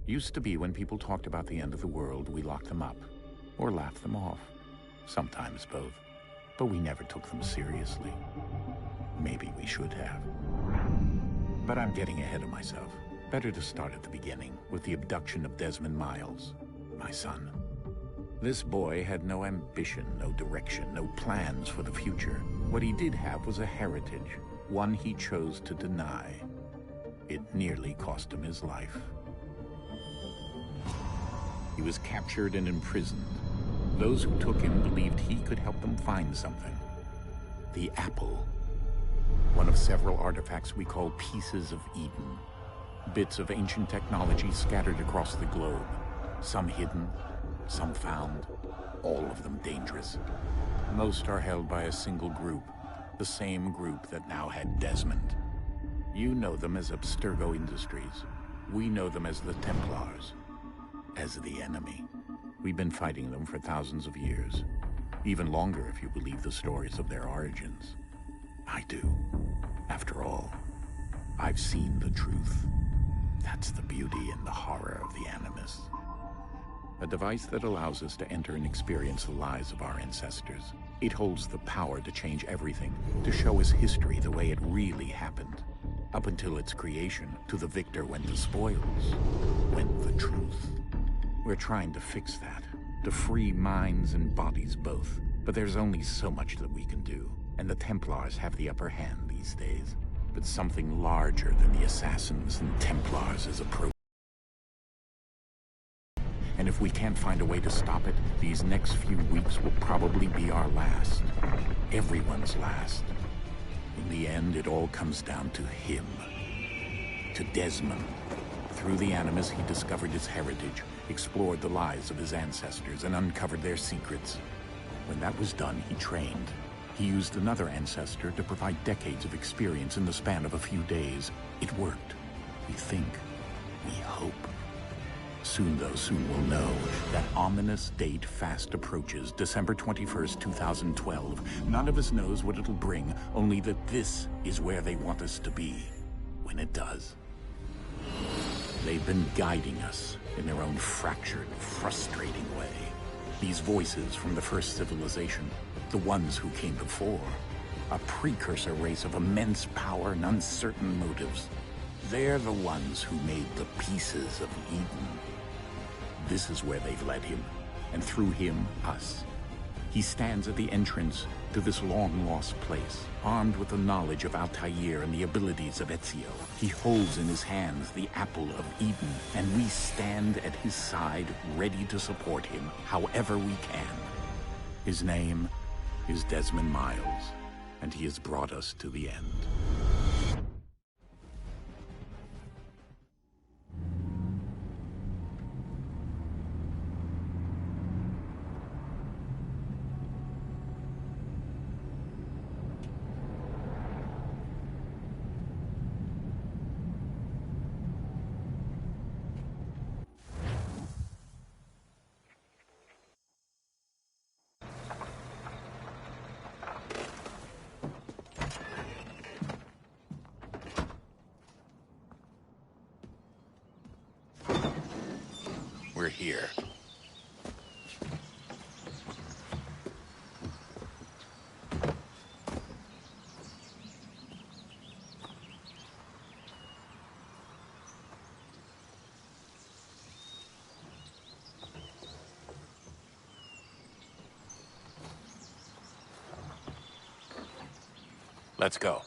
Used to be when people talked about the end of the world, we locked them up, or laughed them off. Sometimes both. But we never took them seriously. Maybe we should have. But I'm getting ahead of myself. Better to start at the beginning, with the abduction of Desmond Miles, my son. This boy had no ambition, no direction, no plans for the future. What he did have was a heritage, one he chose to deny. It nearly cost him his life. He was captured and imprisoned. Those who took him believed he could help them find something. The apple. One of several artifacts we call pieces of Eden. Bits of ancient technology scattered across the globe. Some hidden, some found, all of them dangerous. Most are held by a single group, the same group that now had Desmond. You know them as Abstergo Industries. We know them as the Templars. As the enemy. We've been fighting them for thousands of years. Even longer if you believe the stories of their origins. I do. After all, I've seen the truth. That's the beauty and the horror of the Animus. A device that allows us to enter and experience the lives of our ancestors. It holds the power to change everything, to show us history the way it really happened. Up until its creation, to the victor went the spoils, went the truth. We're trying to fix that, to free minds and bodies both. But there's only so much that we can do, and the Templars have the upper hand these days. But something larger than the Assassins and Templars is approaching. And if we can't find a way to stop it, these next few weeks will probably be our last. Everyone's last. In the end, it all comes down to him. To Desmond. Through the Animus, he discovered his heritage, explored the lives of his ancestors, and uncovered their secrets. When that was done, he trained. He used another ancestor to provide decades of experience in the span of a few days. It worked. We think. We hope. Soon we'll know. That ominous date fast approaches, December 21st, 2012. None of us knows what it'll bring, only that this is where they want us to be. When it does. They've been guiding us in their own fractured, frustrating way. These voices from the first civilization, the ones who came before, a precursor race of immense power and uncertain motives. They're the ones who made the pieces of Eden. This is where they've led him, and through him, us. He stands at the entrance to this long-lost place, armed with the knowledge of Altair and the abilities of Ezio. He holds in his hands the apple of Eden, and we stand at his side, ready to support him however we can. His name is Desmond Miles, and he has brought us to the end. We're here. Let's go.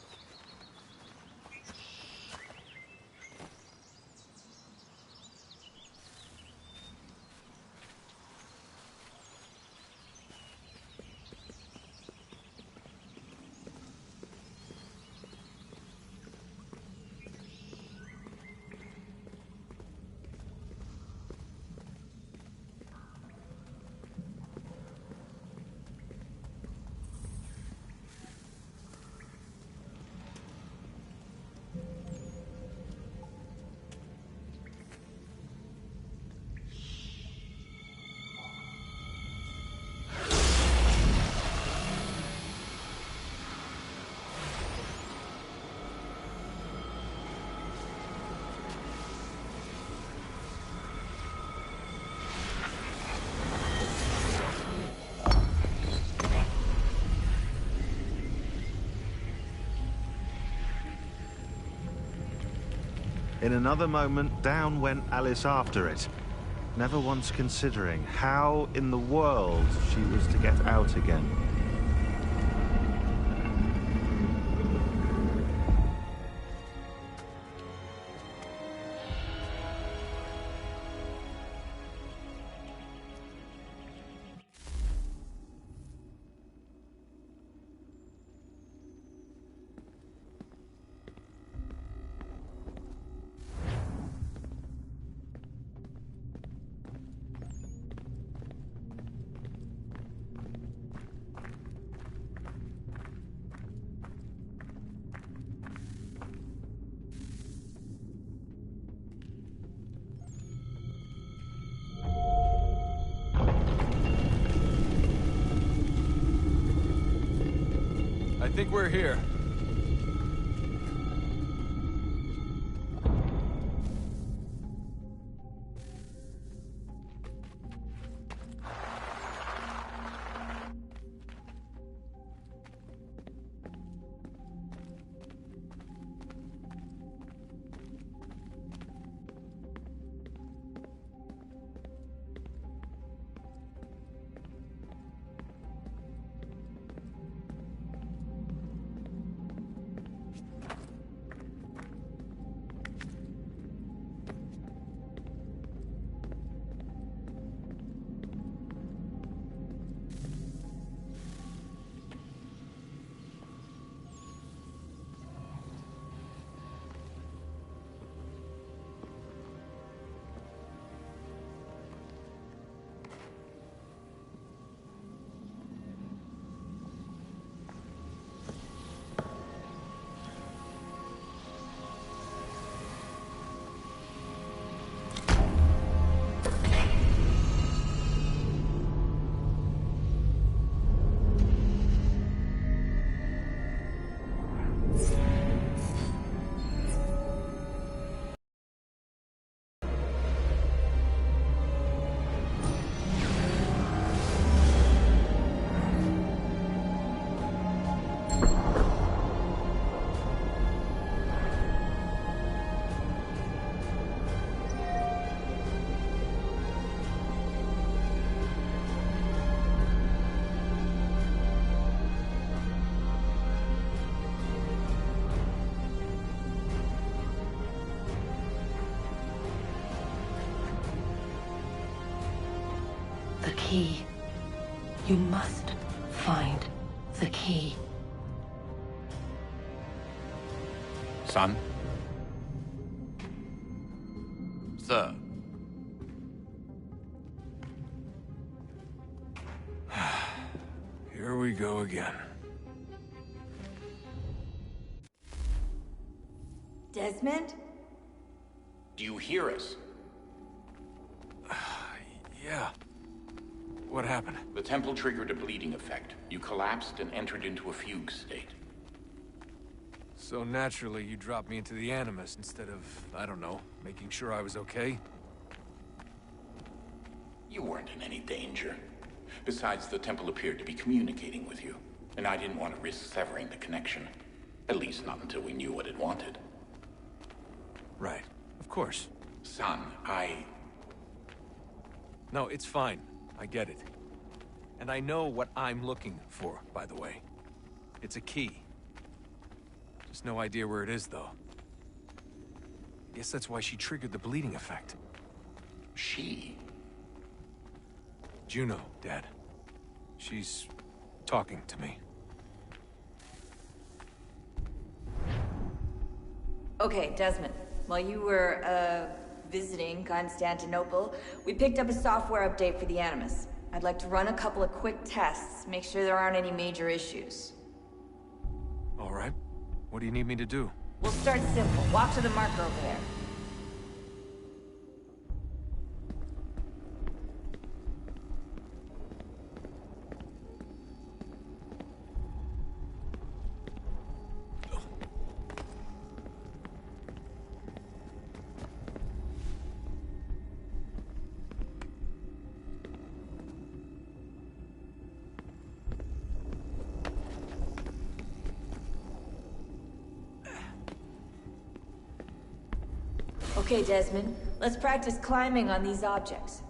In another moment, down went Alice after it, never once considering how in the world she was to get out again. I think we're here. The key. You must find the key. Son? Sir. Here we go again. Desmond? Do you hear us? Yeah. What happened? The temple triggered a bleeding effect. You collapsed and entered into a fugue state. So naturally, you dropped me into the Animus instead of, I don't know, making sure I was okay? You weren't in any danger. Besides, the temple appeared to be communicating with you, and I didn't want to risk severing the connection. At least not until we knew what it wanted. Right. Of course. Son, No, it's fine. I get it. And I know what I'm looking for, by the way. It's a key. Just no idea where it is, though. Guess that's why she triggered the bleeding effect. She? Juno, Dad. She's talking to me. Okay, Desmond. While you were, visiting Constantinople, we picked up a software update for the Animus. I'd like to run a couple of quick tests, make sure there aren't any major issues. All right. What do you need me to do? We'll start simple. Walk to the marker over there. Okay, Desmond. Let's practice climbing on these objects.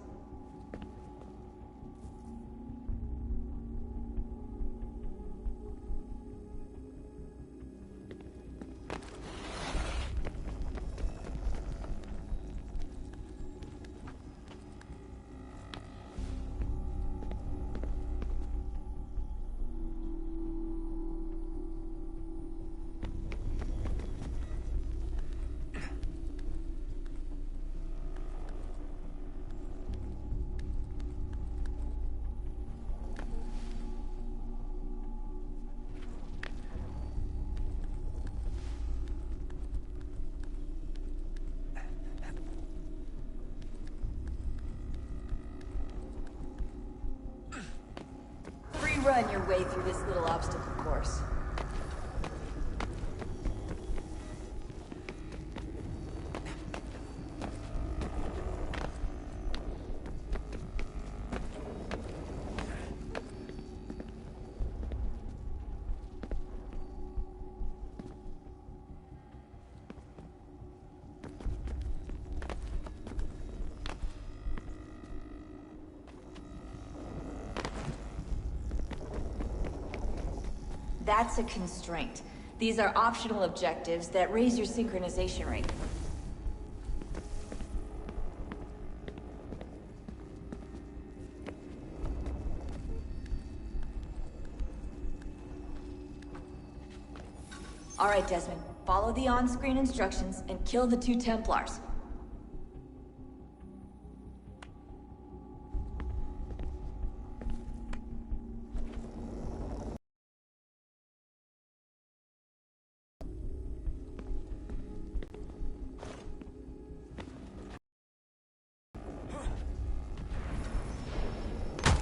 Run your way through this little obstacle course. That's a constraint. These are optional objectives that raise your synchronization rate. All right, Desmond. Follow the on-screen instructions and kill the 2 Templars.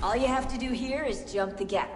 All you have to do here is jump the gap.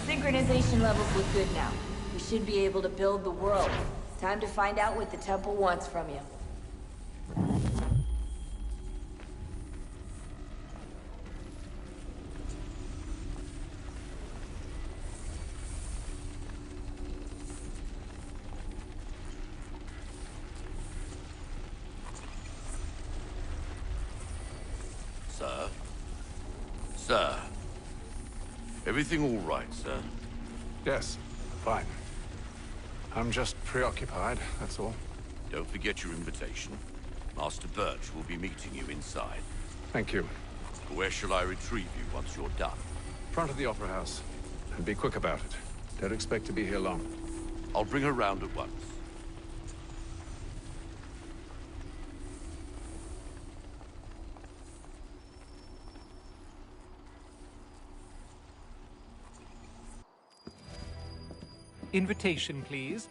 Synchronization levels look good now. We should be able to build the world. Time to find out what the temple wants from you. Sir? Sir? Everything all right, sir? Yes, fine. I'm just preoccupied, that's all. Don't forget your invitation. Master Birch will be meeting you inside. Thank you. Where shall I retrieve you once you're done? Front of the Opera House. And be quick about it. Don't expect to be here long. I'll bring her round at once. Invitation, please.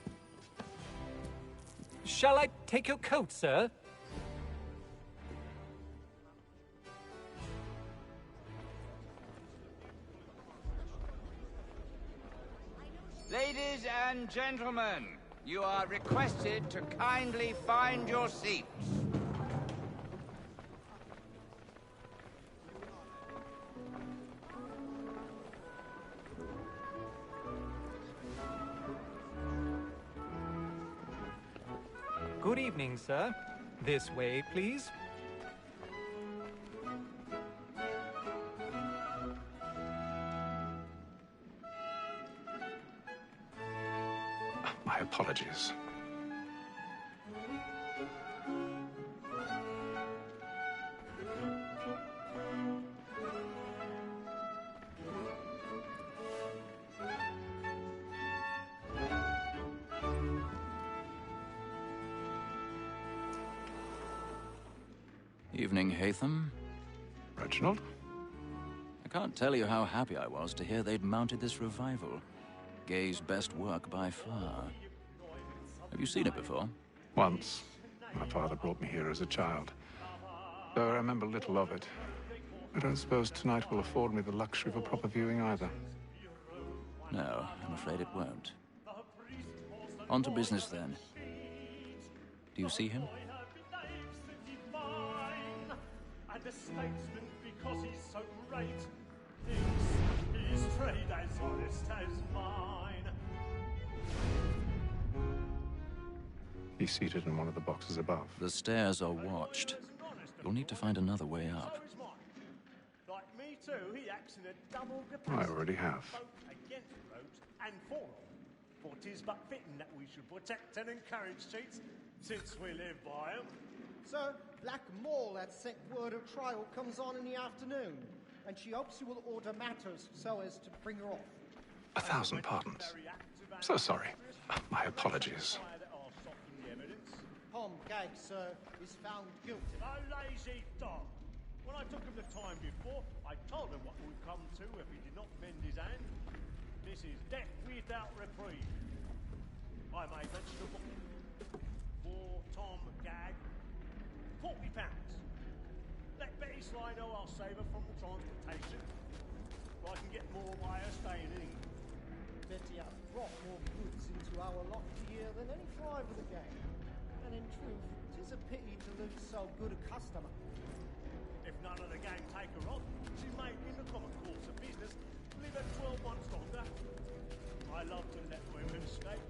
Shall I take your coat, sir? Ladies and gentlemen, you are requested to kindly find your seats. Good evening, sir. This way, please. My apologies. Evening, Haythem. Reginald? I can't tell you how happy I was to hear they'd mounted this revival. Gay's best work by far. Have you seen it before? Once. My father brought me here as a child. Though I remember little of it. I don't suppose tonight will afford me the luxury of a proper viewing either. No, I'm afraid it won't. On to business then. Do you see him? And a statesman because he's so great. His trade as honest as mine. He's seated in one of the boxes above. The stairs are watched. You'll need to find another way up. Like me too, he acts in a double capacity. I already have. Both against rogues and for them. For 'tis but fitting that we should protect and encourage cheats, since we live by 'em. Sir, Black Mall had sent word of trial comes on in the afternoon, and she hopes you will order matters so as to bring her off. 1,000 pardons. So sorry. My apologies. Tom Gag, sir, is found guilty. A lazy dog. When I took him the time before, I told him what would come to if he did not mend his hand. This is death without reprieve. I made mention of booking for Tom Gag. £40. Let Betty Sly know I'll save her from the transportation. So I can get more by her staying in England. Betty has brought more goods into our lofty year than any driver of the gang. And in truth, it is a pity to lose so good a customer. If none of the gang take her on, she may, in the common course of business, live at 12 months longer. I love to let women escape.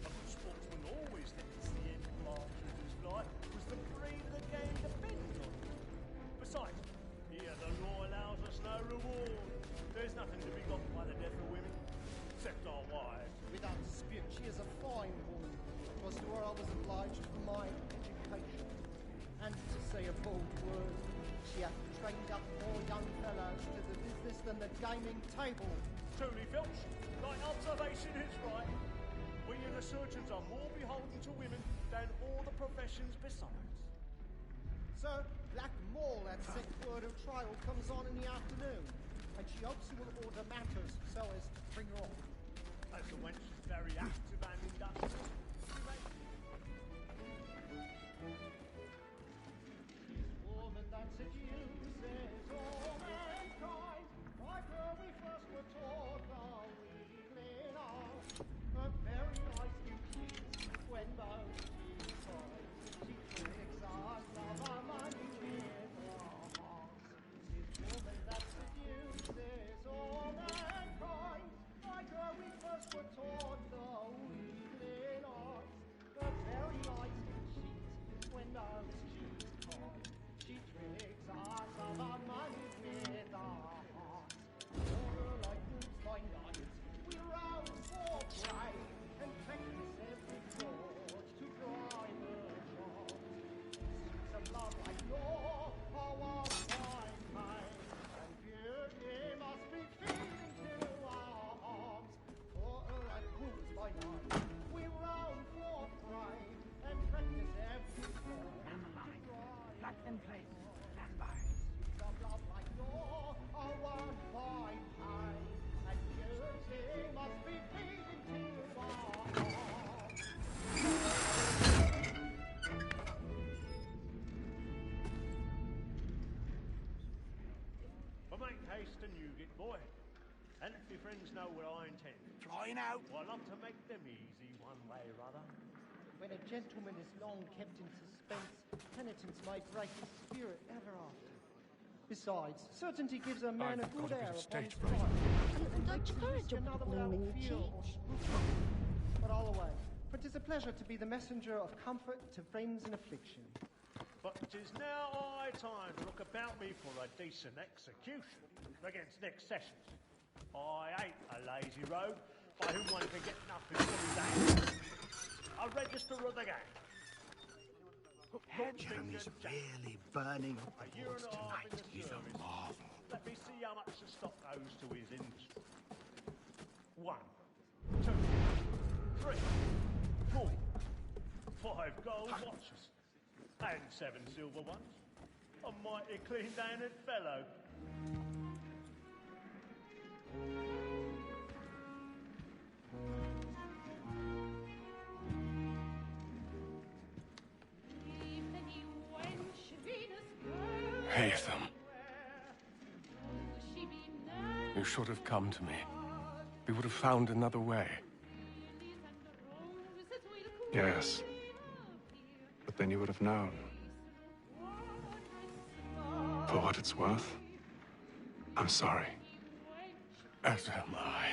A good sportsman always thinks the end of partridge's fly was the breed of the game depends on it. Besides, here the law allows us no reward. There's nothing to be got by the death of women, except our wives. Without dispute, she is a fine woman. It was to her I was obliged for my education. And to say a bold word, she hath trained up more young fellows to the business than the gaming table. Truly, Filch, thy observation is right. We and the surgeons are more beholden to women than all the professions besides. Sir, Black Mall had sent word of trial comes on in the afternoon, and she hopes you will order matters so as to bring her off. As the wench is very active and industrious, woman that seduces all mankind, like her we first were taught the weakling art. A very nice beauty when both she tries. She tricks us of our money with her heart. This woman that seduces all mankind, like her we first were taught the weakling art. A very nice beauty when both she tries. She tricks us of our money with our hearts. Water like moves by night, we round for prey, and practice every fraud to bribe her charms. Streets of love like law are one fine pain, and beauty must be feeding to our arms. Water like moves by night, we round for prey, and practice every fraud to bribe her charms. Love like law, a one fine high, and beauty must be feeding to our hearts. but make haste and you get boy, and let your friends know what I intend. Flying out. Well, I love to make them easy one way or other. When a gentleman is long kept in suspense, penitence may break his spirit ever after. Besides, certainty gives a man a good air upon his pride. And makes the risk another without fear or scruple. But all away, for 'tis a pleasure to be the messenger of comfort to friends in affliction. But it is now high time to look about me for a decent execution against next sessions. I ain't a lazy rogue by whom one can get nothing for his aim. A register of the gang. Jeremy's really burning up the woods tonight. He's a marvel. Let me see how much the stock goes to his industry. 1, 2, 3, 4, 5 gold watches, and 7 silver ones. A mighty clean-handed fellow. Haythem. You should have come to me. We would have found another way. Yes. But then you would have known. For what it's worth, I'm sorry. As am I.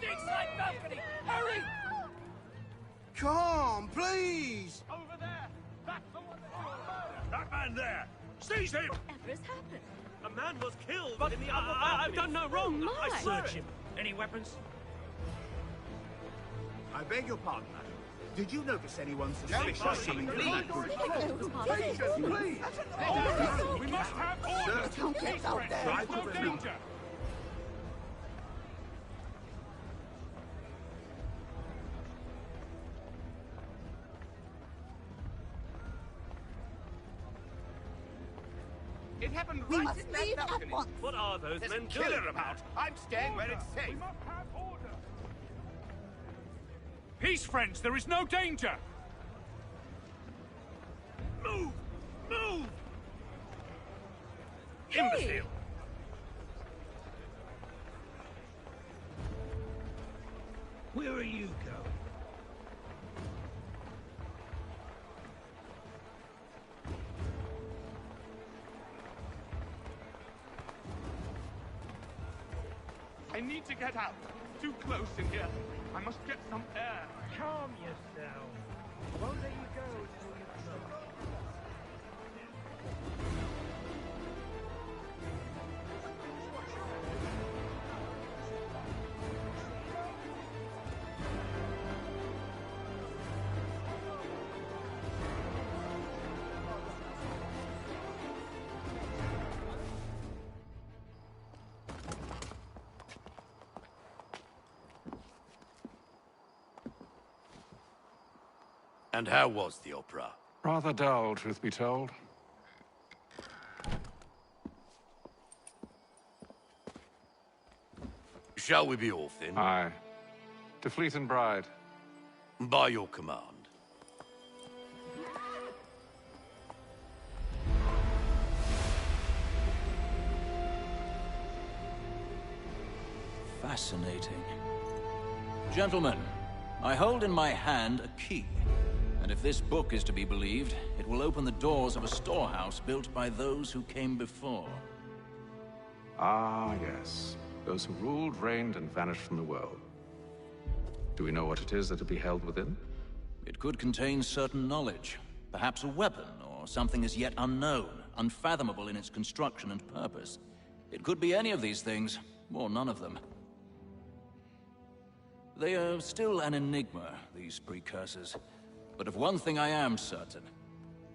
Inside balcony! Hurry! Come, please! Over there! That's the one that's doing murder! That man there! Seize him! Whatever's happened? A man was killed in the other balcony. I've done no wrong. Oh, I my. search him. Any weapons? I beg your pardon, madam. Did you notice anyone suspicious coming from that group? Patience, please! We must have order! Sir, try to refuse. It happened We right must in that leave at balcony. once. What are those There's men a killer doing? about. I'm staying where it's safe. We must have order! Peace, friends! There is no danger! Move! Move! Hey. Imbecile! Where are you going? I need to get out. Too close in here. I must get some air. Calm yourself. I won't let you go until you try. And how was the opera? Rather dull, truth be told. Shall we be off then? Aye. To Fleet and Bride. By your command. Fascinating. Gentlemen, I hold in my hand a key. And if this book is to be believed, it will open the doors of a storehouse built by those who came before. Ah, yes. Those who ruled, reigned, and vanished from the world. Do we know what it is that will be held within? It could contain certain knowledge. Perhaps a weapon, or something as yet unknown, unfathomable in its construction and purpose. It could be any of these things, or none of them. They are still an enigma, these precursors. But of one thing I am certain.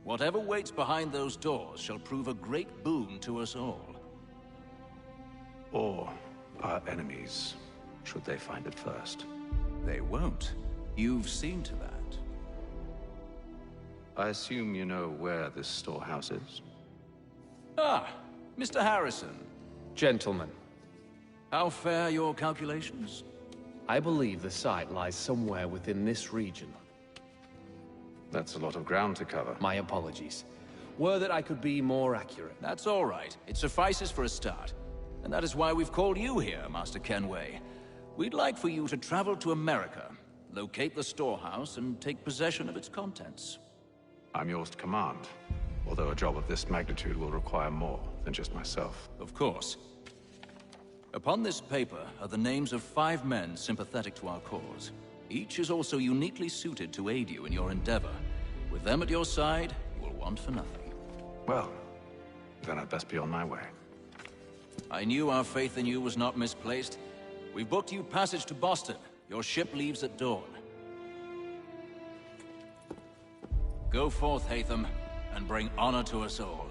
Whatever waits behind those doors shall prove a great boon to us all. Or our enemies, should they find it first. They won't. You've seen to that. I assume you know where this storehouse is? Ah, Mr. Harrison. Gentlemen. How fare your calculations? I believe the site lies somewhere within this region. That's a lot of ground to cover. My apologies. Were that I could be more accurate. That's all right. It suffices for a start. And that is why we've called you here, Master Kenway. We'd like for you to travel to America, locate the storehouse, and take possession of its contents. I'm yours to command. Although a job of this magnitude will require more than just myself. Of course. Upon this paper are the names of 5 men sympathetic to our cause. Each is also uniquely suited to aid you in your endeavor. With them at your side, you will want for nothing. Well, then I'd best be on my way. I knew our faith in you was not misplaced. We've booked you passage to Boston. Your ship leaves at dawn. Go forth, Haythem, and bring honor to us all.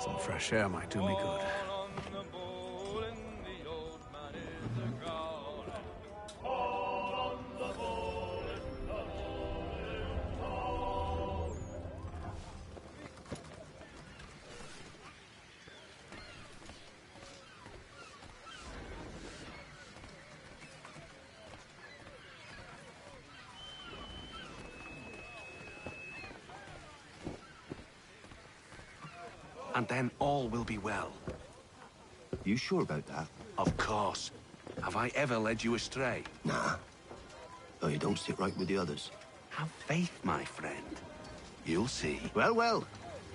Some fresh air might do me good. And then all will be well. You sure about that? Of course. Have I ever led you astray? Nah. Oh, you don't sit right with the others. Have faith, my friend. You'll see. Well, well.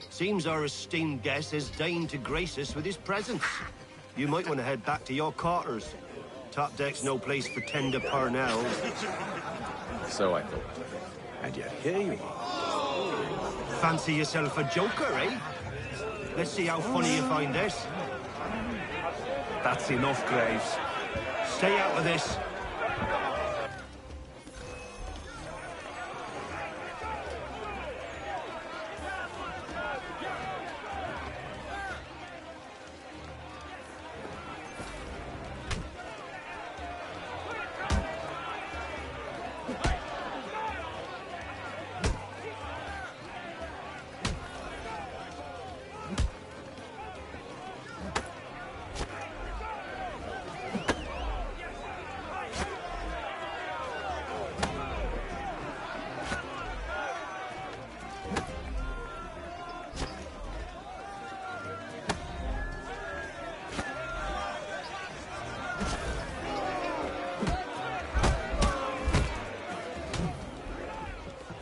Seems our esteemed guest has deigned to grace us with his presence. You might want to head back to your quarters. Top deck's no place for tender parnells. So I thought. And yet here you are. Fancy yourself a joker, eh? Let's see how funny you find this. That's enough, Graves. Stay out of this.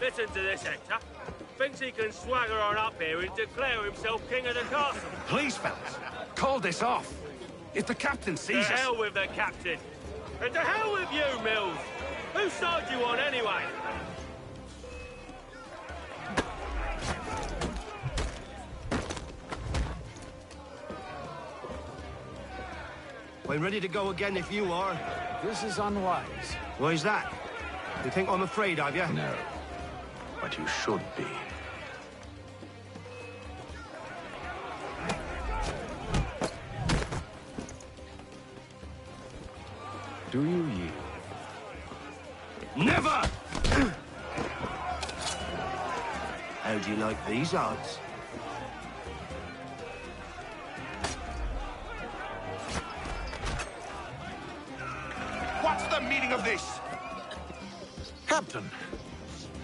Listen to this, Hector. Thinks he can swagger on up here and declare himself king of the castle. Please, fellas, call this off. If the captain sees us... To hell with the captain. And to hell with you, Mills. Whose side you on, anyway? I'm ready to go again if you are. This is unwise. Why's that? You think I'm afraid of you? No. But you should be. Do you yield? Never! How do you like these odds? What's the meaning of this? Captain!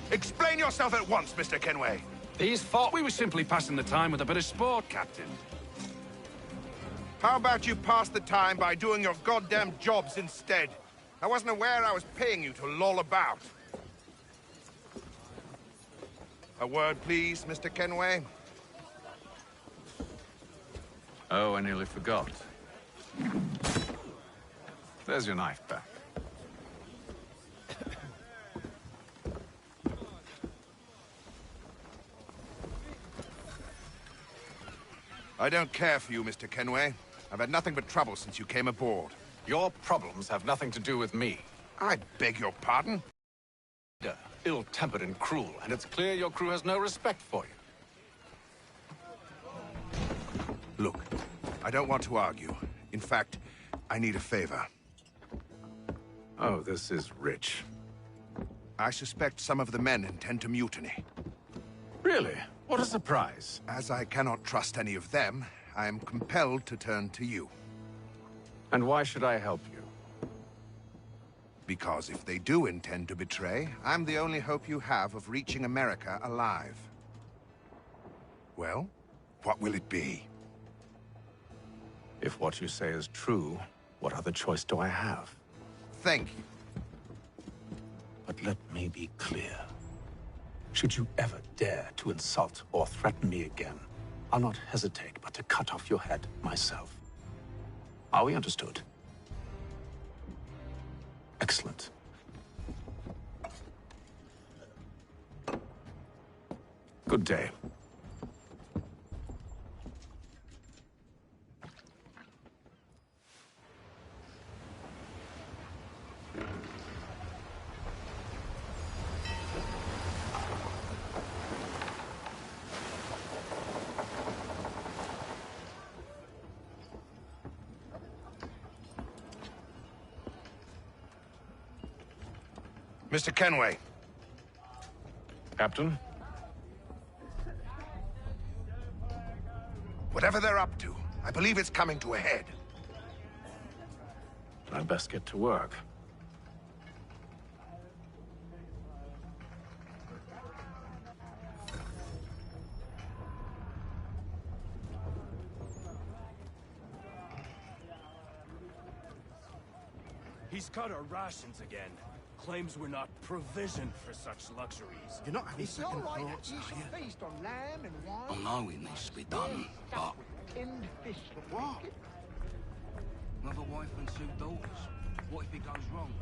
Explain yourself at once, Mr. Kenway. These thought we were simply passing the time with a bit of sport, Captain. How about you pass the time by doing your goddamn jobs instead? I wasn't aware I was paying you to loll about. A word, please, Mr. Kenway. Oh, I nearly forgot. There's your knife back. I don't care for you, Mr. Kenway. I've had nothing but trouble since you came aboard. Your problems have nothing to do with me. I beg your pardon? Ill-tempered and cruel, and it's clear your crew has no respect for you. Look, I don't want to argue. In fact, I need a favor. Oh, this is rich. I suspect some of the men intend to mutiny. Really? What a surprise. As I cannot trust any of them, I am compelled to turn to you. And why should I help you? Because if they do intend to betray, I'm the only hope you have of reaching America alive. Well, what will it be? If what you say is true, what other choice do I have? Thank you. But let me be clear. Should you ever dare to insult or threaten me again, I'll not hesitate but to cut off your head myself. Are we understood? Excellent. Good day. Mr. Kenway. Captain? Whatever they're up to, I believe it's coming to a head. I'd best get to work. He's cut our rations again. Claims we're not provisioned for such luxuries. You're not having It's second all right, thoughts, you are should you? feast on lamb and wine. I know it needs to be done, but Tinned fish. What? another wife and 2 daughters. What if it goes wrong?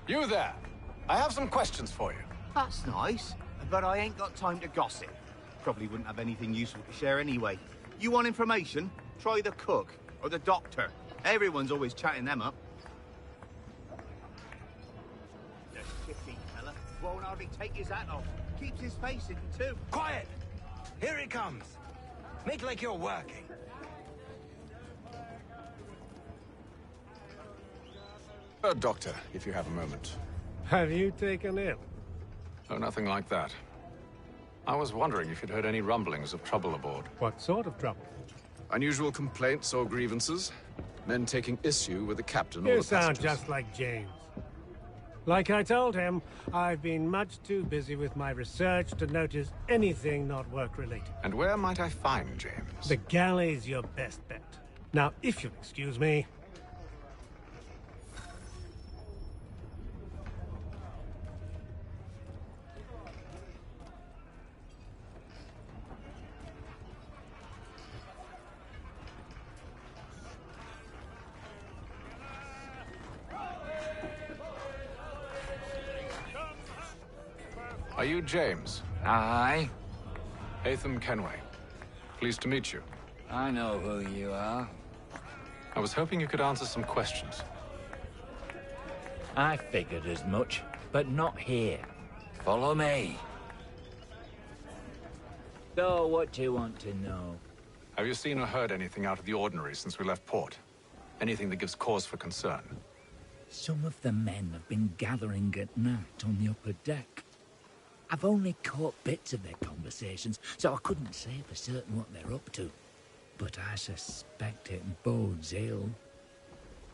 You there! I have some questions for you. That's nice, but I ain't got time to gossip. Probably wouldn't have anything useful to share anyway. You want information? Try the cook or the doctor. Everyone's always chatting them up. The shifty fella won't hardly take his hat off. Keeps his face hidden too. Quiet! Here he comes. Make like you're working. Doctor, if you have a moment. Have you taken ill? Oh, nothing like that. I was wondering if you'd heard any rumblings of trouble aboard. What sort of trouble? Unusual complaints or grievances? Men taking issue with the captain or You the sound passengers? just like James. Like I told him, I've been much too busy with my research to notice anything not work-related. And where might I find James? The galley's your best bet. Now, if you'll excuse me... Are you James? Aye. Haythem Kenway. Pleased to meet you. I know who you are. I was hoping you could answer some questions. I figured as much, but not here. Follow me. So, what do you want to know? Have you seen or heard anything out of the ordinary since we left port? Anything that gives cause for concern? Some of the men have been gathering at night on the upper deck. I've only caught bits of their conversations, so I couldn't say for certain what they're up to. But I suspect it bodes ill.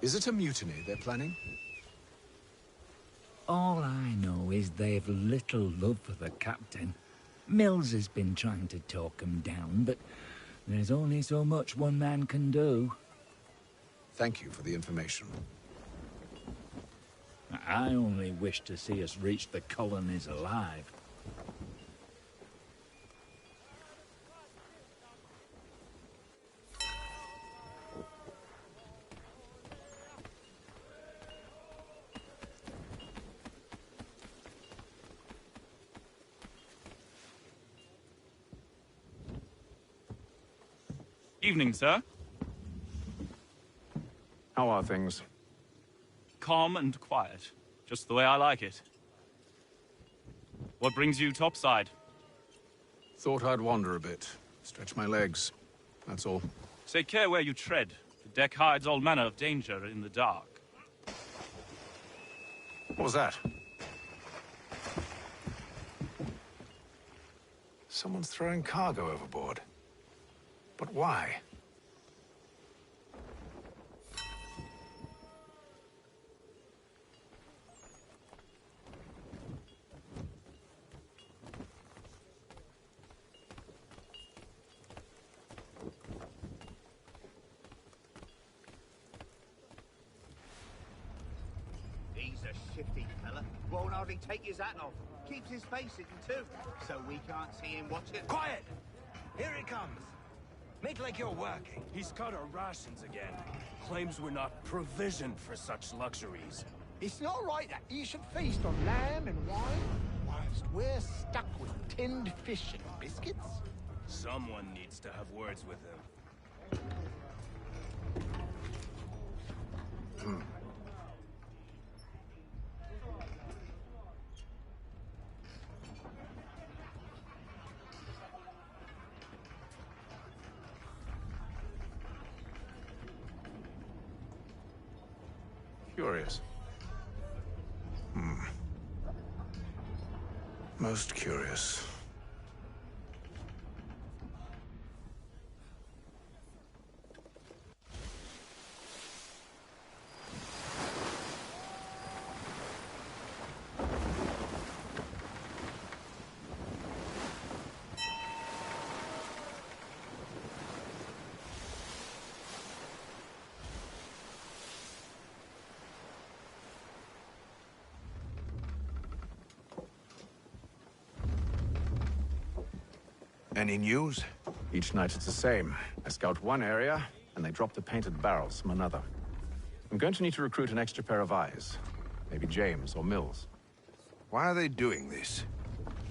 Is it a mutiny they're planning? All I know is they've little love for the captain. Mills has been trying to talk him down, but there's only so much one man can do. Thank you for the information. I only wish to see us reach the colonies alive. Evening, sir. How are things? Calm and quiet. Just the way I like it. What brings you topside? Thought I'd wander a bit. Stretch my legs. That's all. Take care where you tread. The deck hides all manner of danger in the dark. What was that? Someone's throwing cargo overboard. But why? He's a shifty fella. Won't hardly take his hat off. Keeps his face hidden too, so we can't see him watching. Quiet! Here he comes. Make like you're working. He's cut our rations again. Claims we're not provisioned for such luxuries. It's not right that he should feast on lamb and wine, whilst we're stuck with tinned fish and biscuits. Someone needs to have words with him. Curious. Most curious. Any news? Each night it's the same. I scout one area, and they drop the painted barrels from another. I'm going to need to recruit an extra pair of eyes. Maybe James or Mills. Why are they doing this?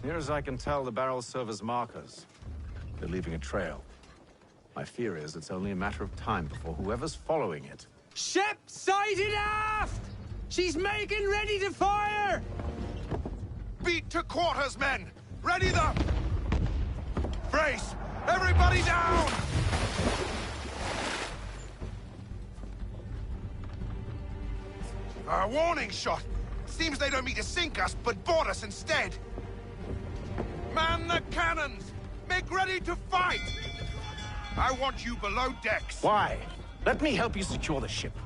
Near as I can tell, the barrels serve as markers. They're leaving a trail. My fear is it's only a matter of time before whoever's following it... Ship sighted aft! She's making ready to fire! Beat to quarters, men! Ready the... Brace! Everybody down! A warning shot! Seems they don't mean to sink us, but board us instead! Man the cannons! Make ready to fight! I want you below decks! Why? Let me help you secure the ship.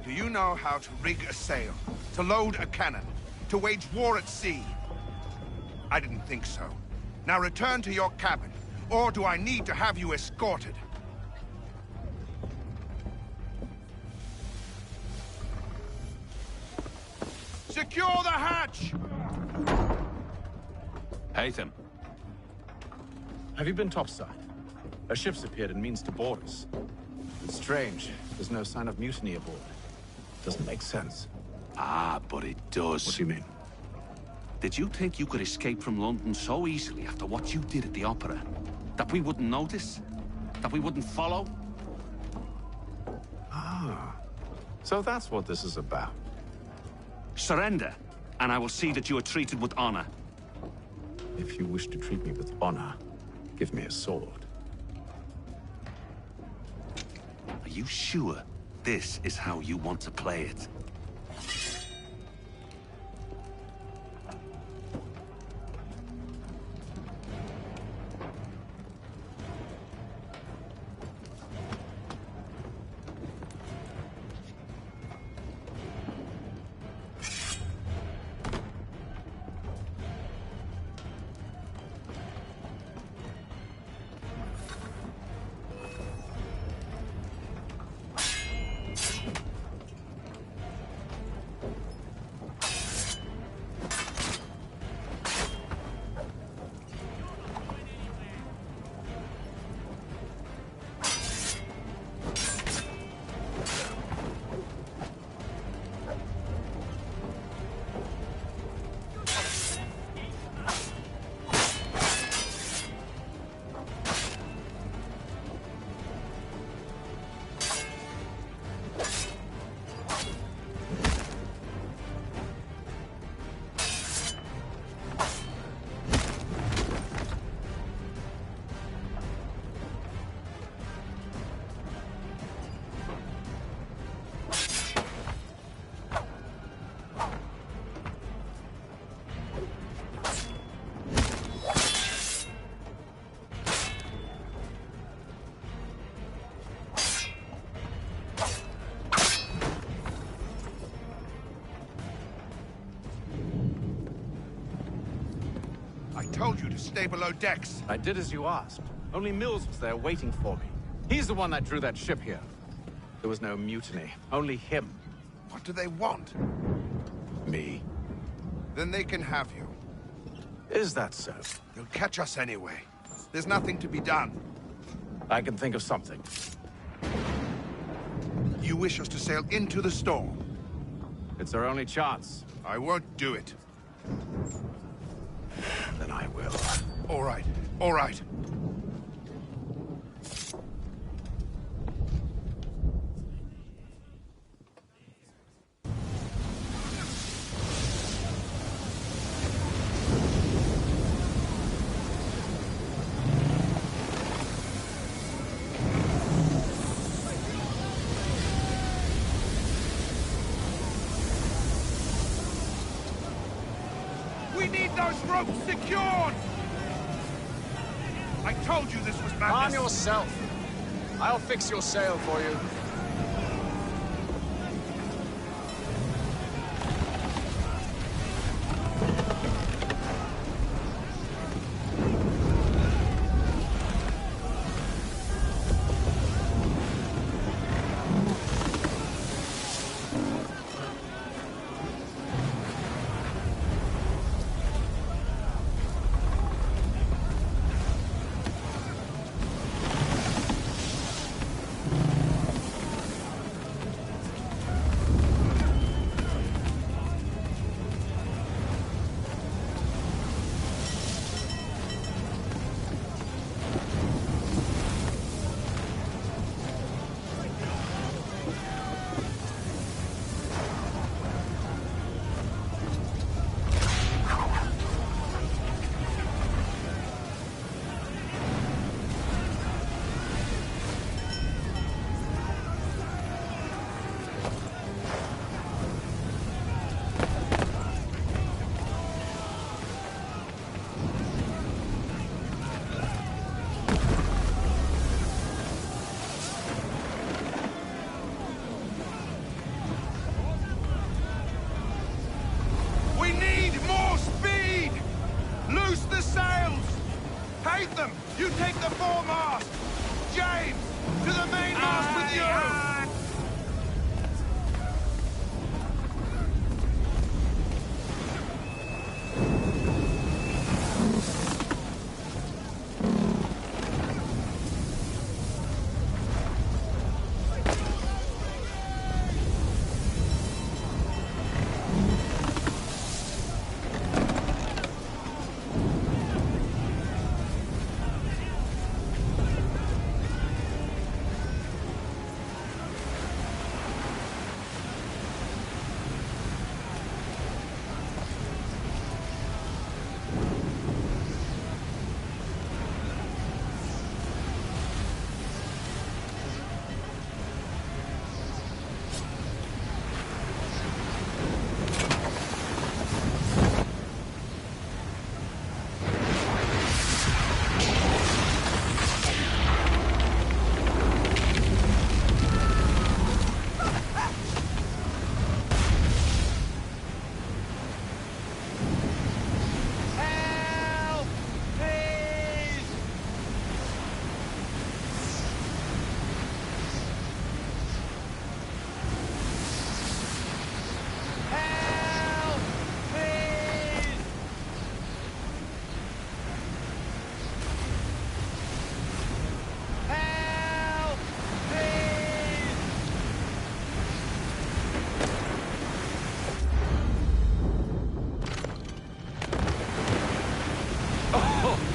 Do you know how to rig a sail? To load a cannon? To wage war at sea? I didn't think so. Now return to your cabin, or do I need to have you escorted? Secure the hatch! Haythem. Have you been topside? A ship's appeared and means to board us. It's strange. There's no sign of mutiny aboard. Doesn't make sense. Ah, but it does. What do you mean? Did you think you could escape from London so easily after what you did at the opera? That we wouldn't notice? That we wouldn't follow? Ah. So that's what this is about. Surrender, and I will see that you are treated with honor. If you wish to treat me with honor, give me a sword. Are you sure this is how you want to play it? told you to stay below decks. I did as you asked. Only Mills was there waiting for me. He's the one that drew that ship here. There was no mutiny, only him. What do they want? Me. Then they can have you. Is that so? They'll catch us anyway. There's nothing to be done. I can think of something. You wish us to sail into the storm? It's our only chance. I won't do it. Then I will. All right, all right. We need those ropes secured! I told you this was madness. Calm yourself. I'll fix your sail for you. Haythem, you take the foremast! James, to the mainmast with you!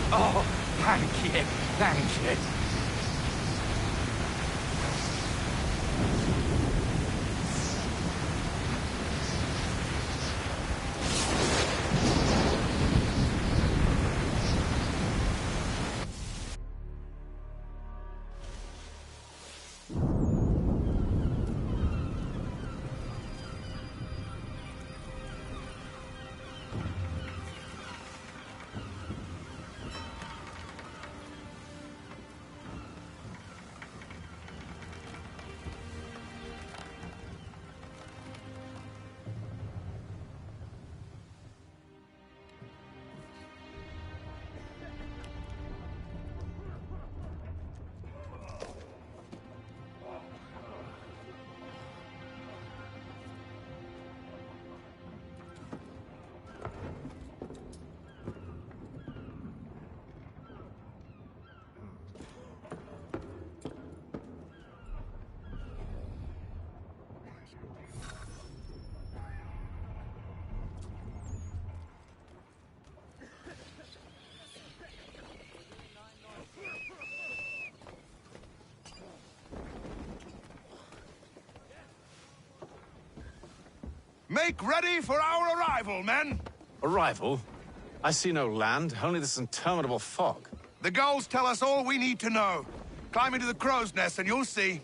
Oh, thank you. Thank you. Make ready for our arrival, men! Arrival? I see no land, only this interminable fog. The gulls tell us all we need to know. Climb into the crow's nest and you'll see.